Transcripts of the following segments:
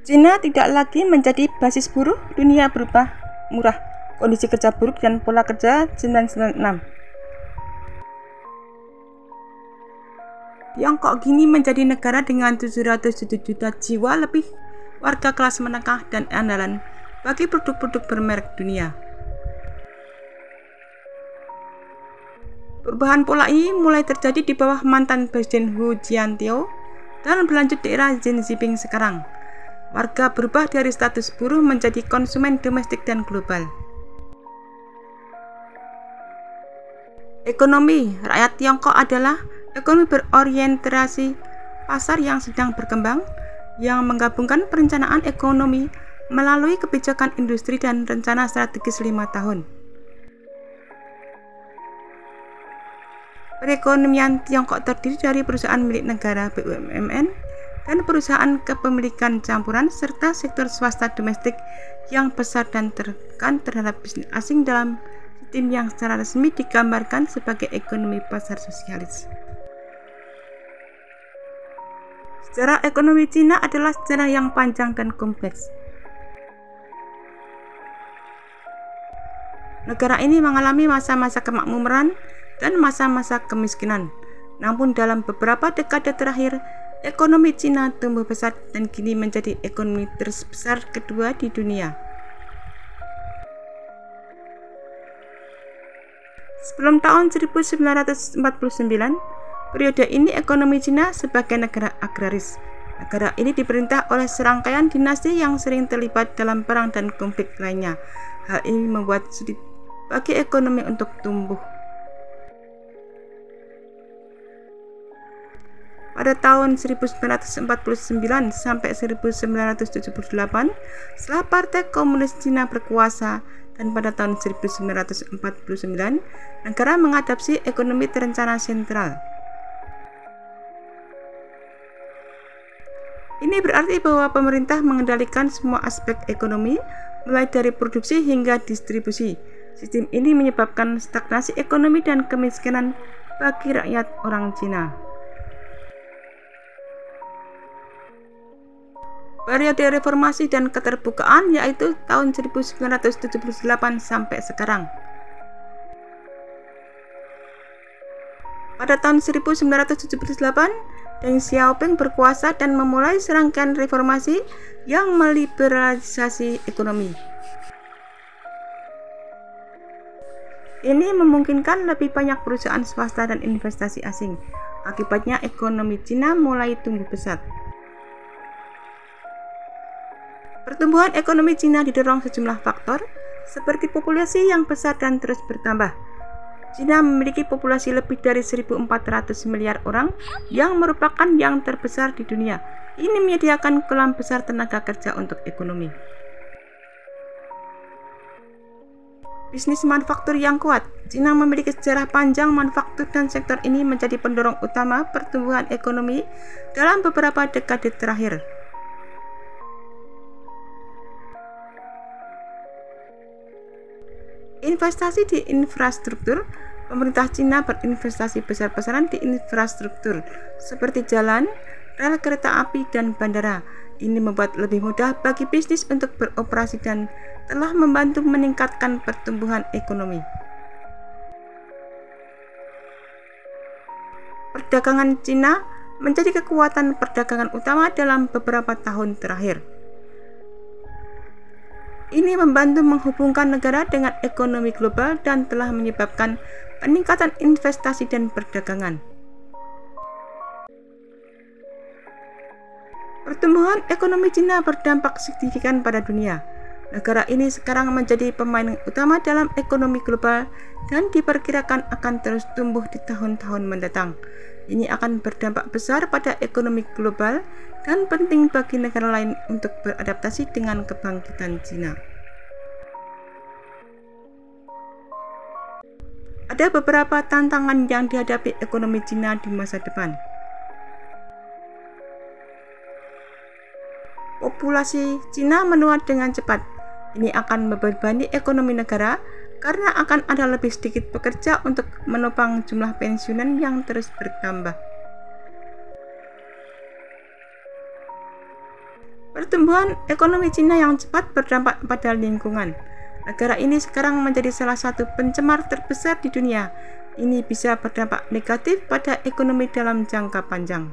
Cina tidak lagi menjadi basis buruh, dunia berubah murah, kondisi kerja buruk dan pola kerja 996. Tiongkok kini menjadi negara dengan 707 juta jiwa lebih warga kelas menengah dan andalan bagi produk-produk bermerek dunia. Perubahan pola ini mulai terjadi di bawah mantan Presiden Hu Jintao dan berlanjut di era Xi Jinping sekarang. Warga berubah dari status buruh menjadi konsumen domestik dan global. Ekonomi rakyat Tiongkok adalah ekonomi berorientasi pasar yang sedang berkembang, yang menggabungkan perencanaan ekonomi melalui kebijakan industri dan rencana strategis 5 tahun. Perekonomian Tiongkok terdiri dari perusahaan milik negara BUMN dan perusahaan kepemilikan campuran serta sektor swasta domestik yang besar dan tekan terhadap bisnis asing dalam sistem yang secara resmi digambarkan sebagai ekonomi pasar sosialis. Sejarah ekonomi Cina adalah sejarah yang panjang dan kompleks. Negara ini mengalami masa-masa kemakmuran dan masa-masa kemiskinan. Namun dalam beberapa dekade terakhir, ekonomi Cina tumbuh pesat dan kini menjadi ekonomi terbesar kedua di dunia. Sebelum tahun 1949, periode ini ekonomi Cina sebagai negara agraris. Negara ini diperintah oleh serangkaian dinasti yang sering terlibat dalam perang dan konflik lainnya. Hal ini membuat sulit bagi ekonomi untuk tumbuh. Pada tahun 1949 sampai 1978, setelah Partai Komunis Cina berkuasa, dan pada tahun 1949, negara mengadopsi ekonomi terencana sentral. Ini berarti bahwa pemerintah mengendalikan semua aspek ekonomi, mulai dari produksi hingga distribusi. Sistem ini menyebabkan stagnasi ekonomi dan kemiskinan bagi rakyat orang Cina. Periode reformasi dan keterbukaan yaitu tahun 1978 sampai sekarang. Pada tahun 1978, Deng Xiaoping berkuasa dan memulai serangkaian reformasi yang meliberalisasi ekonomi. Ini memungkinkan lebih banyak perusahaan swasta dan investasi asing. Akibatnya ekonomi Cina mulai tumbuh pesat. Pertumbuhan ekonomi Cina didorong sejumlah faktor, seperti populasi yang besar dan terus bertambah. Cina memiliki populasi lebih dari 1.400 miliar orang, yang merupakan yang terbesar di dunia. Ini menyediakan kolam besar tenaga kerja untuk ekonomi. Bisnis manufaktur yang kuat. Cina memiliki sejarah panjang manufaktur dan sektor ini menjadi pendorong utama pertumbuhan ekonomi dalam beberapa dekade terakhir. Investasi di infrastruktur. Pemerintah Cina berinvestasi besar-besaran di infrastruktur seperti jalan, rel kereta api, dan bandara. Ini membuat lebih mudah bagi bisnis untuk beroperasi dan telah membantu meningkatkan pertumbuhan ekonomi. Perdagangan Cina menjadi kekuatan perdagangan utama dalam beberapa tahun terakhir. Ini membantu menghubungkan negara dengan ekonomi global dan telah menyebabkan peningkatan investasi dan perdagangan. Pertumbuhan ekonomi Cina berdampak signifikan pada dunia. Negara ini sekarang menjadi pemain utama dalam ekonomi global dan diperkirakan akan terus tumbuh di tahun-tahun mendatang. Ini akan berdampak besar pada ekonomi global dan penting bagi negara lain untuk beradaptasi dengan kebangkitan Cina. Ada beberapa tantangan yang dihadapi ekonomi Cina di masa depan. Populasi Cina menua dengan cepat. Ini akan membebani ekonomi negara karena akan ada lebih sedikit pekerja untuk menopang jumlah pensiunan yang terus bertambah. Pertumbuhan ekonomi Cina yang cepat berdampak pada lingkungan. Negara ini sekarang menjadi salah satu pencemar terbesar di dunia. Ini bisa berdampak negatif pada ekonomi dalam jangka panjang.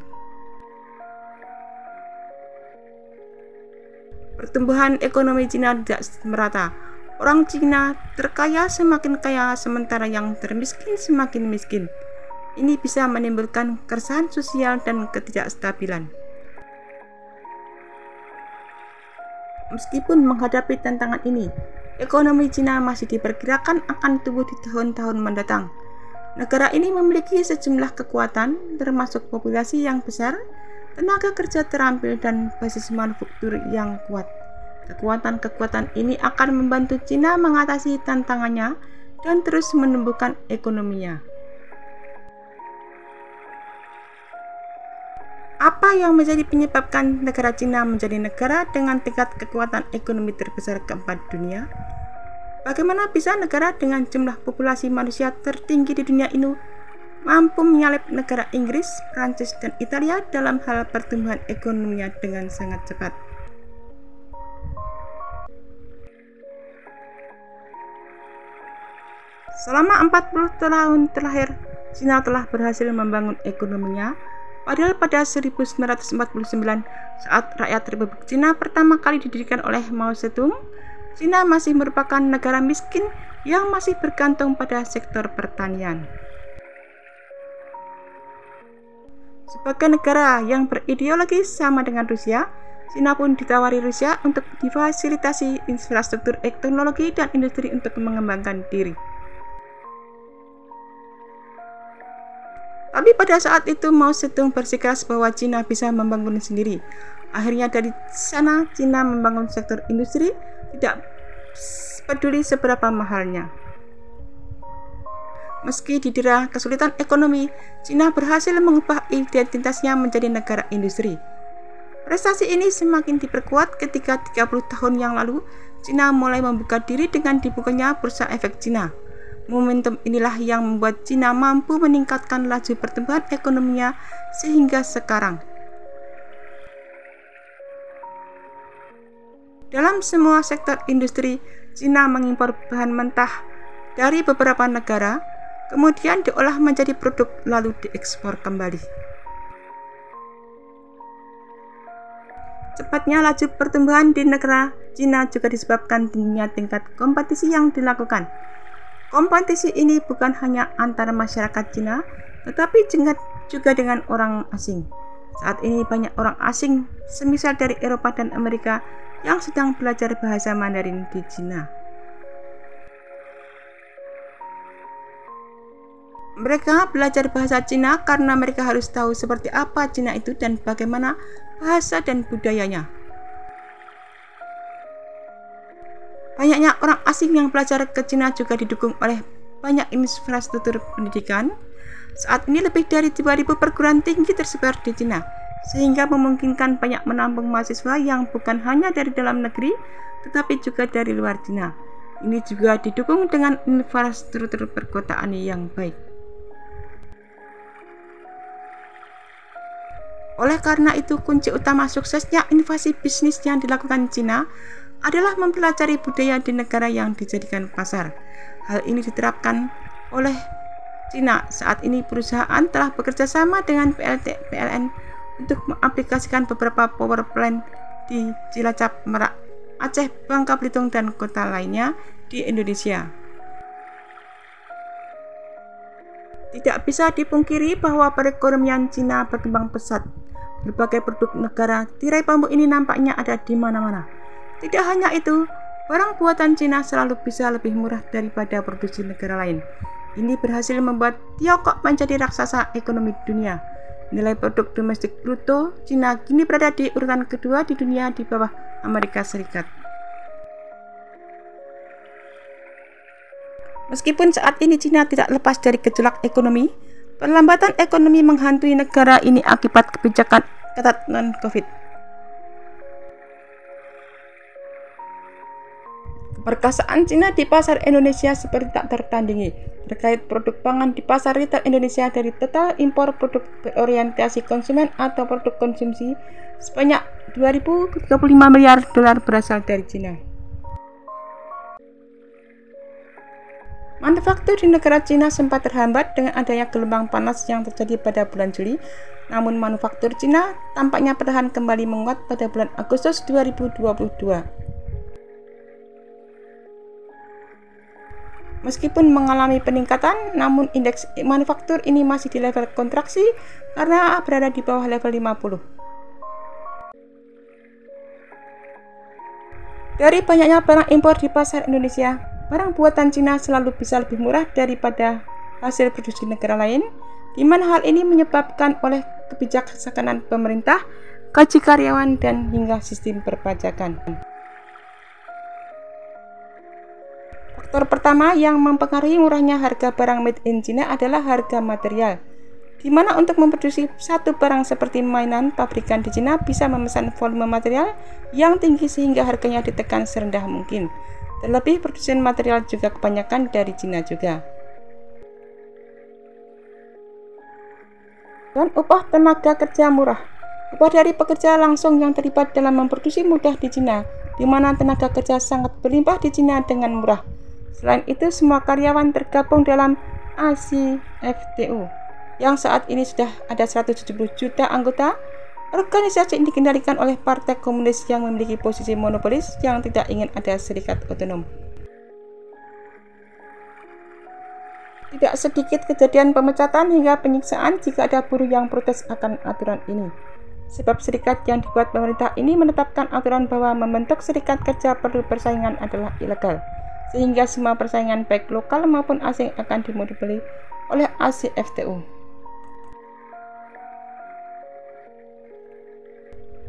Pertumbuhan ekonomi Cina tidak merata. Orang Cina terkaya semakin kaya, sementara yang termiskin semakin miskin. Ini bisa menimbulkan keresahan sosial dan ketidakstabilan. Meskipun menghadapi tantangan ini, ekonomi Cina masih diperkirakan akan tumbuh di tahun-tahun mendatang. Negara ini memiliki sejumlah kekuatan, termasuk populasi yang besar, tenaga kerja terampil, dan basis manufaktur yang kuat. Kekuatan-kekuatan ini akan membantu Cina mengatasi tantangannya dan terus menumbuhkan ekonominya. Apa yang menjadi penyebabkan negara Cina menjadi negara dengan tingkat kekuatan ekonomi terbesar keempat dunia? Bagaimana bisa negara dengan jumlah populasi manusia tertinggi di dunia ini mampu menyalip negara Inggris, Prancis, dan Italia dalam hal pertumbuhan ekonominya dengan sangat cepat? Selama 40 tahun terakhir, Cina telah berhasil membangun ekonominya. Padahal pada 1949, saat rakyat Republik Cina pertama kali didirikan oleh Mao Zedong, Cina masih merupakan negara miskin yang masih bergantung pada sektor pertanian. Sebagai negara yang berideologi sama dengan Rusia, Cina pun ditawari Rusia untuk difasilitasi infrastruktur teknologi dan industri untuk mengembangkan diri. Tapi pada saat itu Mao Zedong bersikeras bahwa Cina bisa membangun sendiri. Akhirnya dari sana Cina membangun sektor industri, tidak peduli seberapa mahalnya. Meski didera kesulitan ekonomi, Cina berhasil mengubah identitasnya menjadi negara industri. Prestasi ini semakin diperkuat ketika 30 tahun yang lalu Cina mulai membuka diri dengan dibukanya Bursa Efek Cina. Momentum inilah yang membuat Cina mampu meningkatkan laju pertumbuhan ekonominya sehingga sekarang. Dalam semua sektor industri, Cina mengimpor bahan mentah dari beberapa negara, kemudian diolah menjadi produk lalu diekspor kembali. Cepatnya laju pertumbuhan di negara Cina juga disebabkan tingginya tingkat kompetisi yang dilakukan. Kompetisi ini bukan hanya antara masyarakat Cina, tetapi juga dengan orang asing. Saat ini banyak orang asing, semisal dari Eropa dan Amerika, yang sedang belajar bahasa Mandarin di Cina. Mereka belajar bahasa Cina karena mereka harus tahu seperti apa Cina itu dan bagaimana bahasa dan budayanya. Banyaknya orang asing yang belajar ke Cina juga didukung oleh banyak infrastruktur pendidikan. Saat ini lebih dari 2.000 perguruan tinggi tersebar di Cina, sehingga memungkinkan banyak menampung mahasiswa yang bukan hanya dari dalam negeri, tetapi juga dari luar Cina. Ini juga didukung dengan infrastruktur perkotaan yang baik. Oleh karena itu, kunci utama suksesnya invasi bisnis yang dilakukan Cina adalah mempelajari budaya di negara yang dijadikan pasar. Hal ini diterapkan oleh Cina. Saat ini perusahaan telah bekerja sama dengan PLN untuk mengaplikasikan beberapa power plant di Cilacap, Merak, Aceh, Bangka Belitung, dan kota lainnya di Indonesia. Tidak bisa dipungkiri bahwa perekonomian Cina berkembang pesat. Berbagai produk negara tirai bambu ini nampaknya ada di mana-mana. Tidak hanya itu, barang buatan Cina selalu bisa lebih murah daripada produksi negara lain. Ini berhasil membuat Tiongkok menjadi raksasa ekonomi dunia. Nilai produk domestik bruto Cina kini berada di urutan kedua di dunia di bawah Amerika Serikat. Meskipun saat ini Cina tidak lepas dari gejolak ekonomi, perlambatan ekonomi menghantui negara ini akibat kebijakan ketat non-COVID. Perkasaan Cina di pasar Indonesia seperti tak tertandingi. Terkait produk pangan di pasar retail Indonesia, dari total impor produk berorientasi konsumen atau produk konsumsi sebanyak 2035 miliar dolar berasal dari Cina. Manufaktur di negara Cina sempat terhambat dengan adanya gelombang panas yang terjadi pada bulan Juli. Namun manufaktur Cina tampaknya perlahan kembali menguat pada bulan Agustus 2022. Meskipun mengalami peningkatan, namun indeks manufaktur ini masih di level kontraksi karena berada di bawah level 50. Dari banyaknya barang impor di pasar Indonesia, barang buatan Cina selalu bisa lebih murah daripada hasil produksi negara lain, di mana hal ini menyebabkan oleh kebijaksanaan pemerintah, gaji karyawan, dan hingga sistem perpajakan. Faktor pertama yang mempengaruhi murahnya harga barang made in China adalah harga material, di mana untuk memproduksi satu barang seperti mainan pabrikan di China bisa memesan volume material yang tinggi sehingga harganya ditekan serendah mungkin. Terlebih produsen material juga kebanyakan dari China juga. Dan upah tenaga kerja murah. Upah dari pekerja langsung yang terlibat dalam memproduksi mudah di China, di mana tenaga kerja sangat berlimpah di China dengan murah. Selain itu, semua karyawan tergabung dalam ACFTU, yang saat ini sudah ada 170 juta anggota. Organisasi ini dikendalikan oleh Partai Komunis yang memiliki posisi monopolis yang tidak ingin ada serikat otonom. Tidak sedikit kejadian pemecatan hingga penyiksaan jika ada buruh yang protes akan aturan ini. Sebab serikat yang dibuat pemerintah ini menetapkan aturan bahwa membentuk serikat kerja perlu persaingan adalah ilegal, sehingga semua persaingan baik lokal maupun asing akan dimonopoli oleh ACFTU.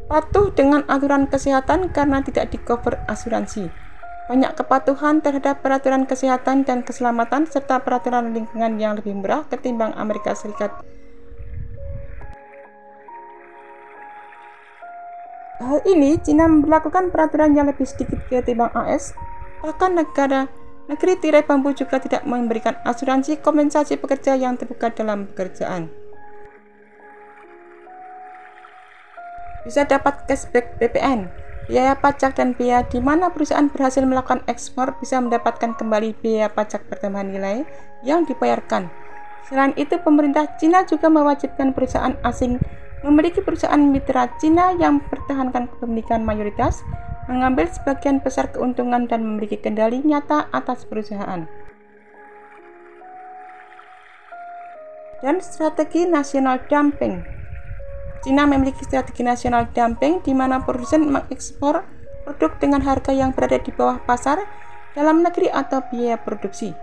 Patuh dengan aturan kesehatan karena tidak di-cover asuransi. Banyak kepatuhan terhadap peraturan kesehatan dan keselamatan serta peraturan lingkungan yang lebih murah ketimbang Amerika Serikat. Hal ini, Cina memperlakukan peraturan yang lebih sedikit ketimbang AS. Bahkan negeri tirai bambu juga tidak memberikan asuransi kompensasi pekerja yang terluka dalam pekerjaan. Bisa dapat cashback BPN, biaya pajak dan biaya di mana perusahaan berhasil melakukan ekspor bisa mendapatkan kembali biaya pajak pertambahan nilai yang dibayarkan. Selain itu, pemerintah Cina juga mewajibkan perusahaan asing memiliki perusahaan mitra Cina yang mempertahankan kepemilikan mayoritas, mengambil sebagian besar keuntungan dan memiliki kendali nyata atas perusahaan. Dan strategi nasional dumping. Cina memiliki strategi nasional dumping di mana produsen mengekspor produk dengan harga yang berada di bawah pasar dalam negeri atau biaya produksi.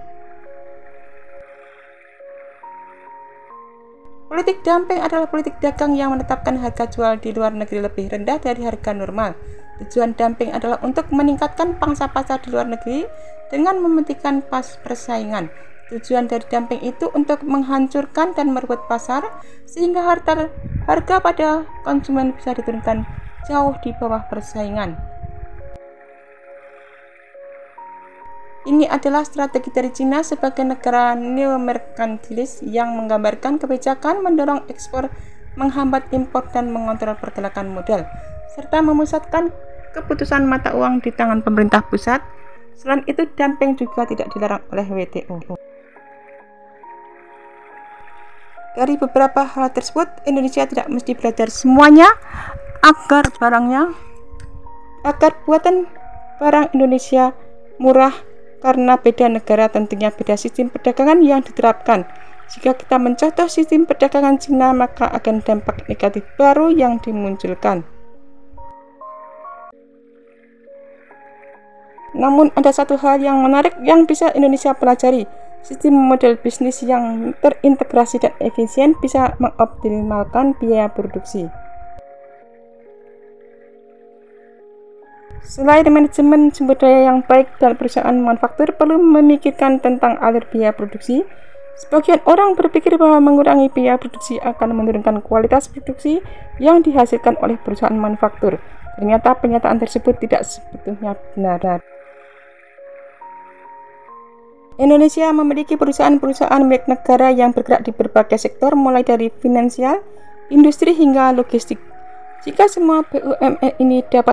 Politik dumping adalah politik dagang yang menetapkan harga jual di luar negeri lebih rendah dari harga normal. Tujuan dumping adalah untuk meningkatkan pangsa pasar di luar negeri dengan mementingkan persaingan. Tujuan dari dumping itu untuk menghancurkan dan merebut pasar sehingga harga pada konsumen bisa diturunkan jauh di bawah persaingan. Ini adalah strategi dari Cina sebagai negara neo-merkantilis yang menggambarkan kebijakan mendorong ekspor, menghambat impor dan mengontrol pergerakan modal, serta memusatkan keputusan mata uang di tangan pemerintah pusat. Selain itu, dumping juga tidak dilarang oleh WTO. Dari beberapa hal tersebut, Indonesia tidak mesti belajar semuanya agar buatan barang Indonesia murah karena beda negara tentunya beda sistem perdagangan yang diterapkan. Jika kita mencontoh sistem perdagangan Cina, maka akan dampak negatif baru yang dimunculkan. Namun ada satu hal yang menarik yang bisa Indonesia pelajari. Sistem model bisnis yang terintegrasi dan efisien bisa mengoptimalkan biaya produksi. Selain manajemen sumber daya yang baik dan perusahaan manufaktur perlu memikirkan tentang alur biaya produksi, sebagian orang berpikir bahwa mengurangi biaya produksi akan menurunkan kualitas produksi yang dihasilkan oleh perusahaan manufaktur. Ternyata pernyataan tersebut tidak sebetulnya benar. Indonesia memiliki perusahaan-perusahaan milik negara yang bergerak di berbagai sektor mulai dari finansial, industri hingga logistik. Jika semua BUMN ini dapat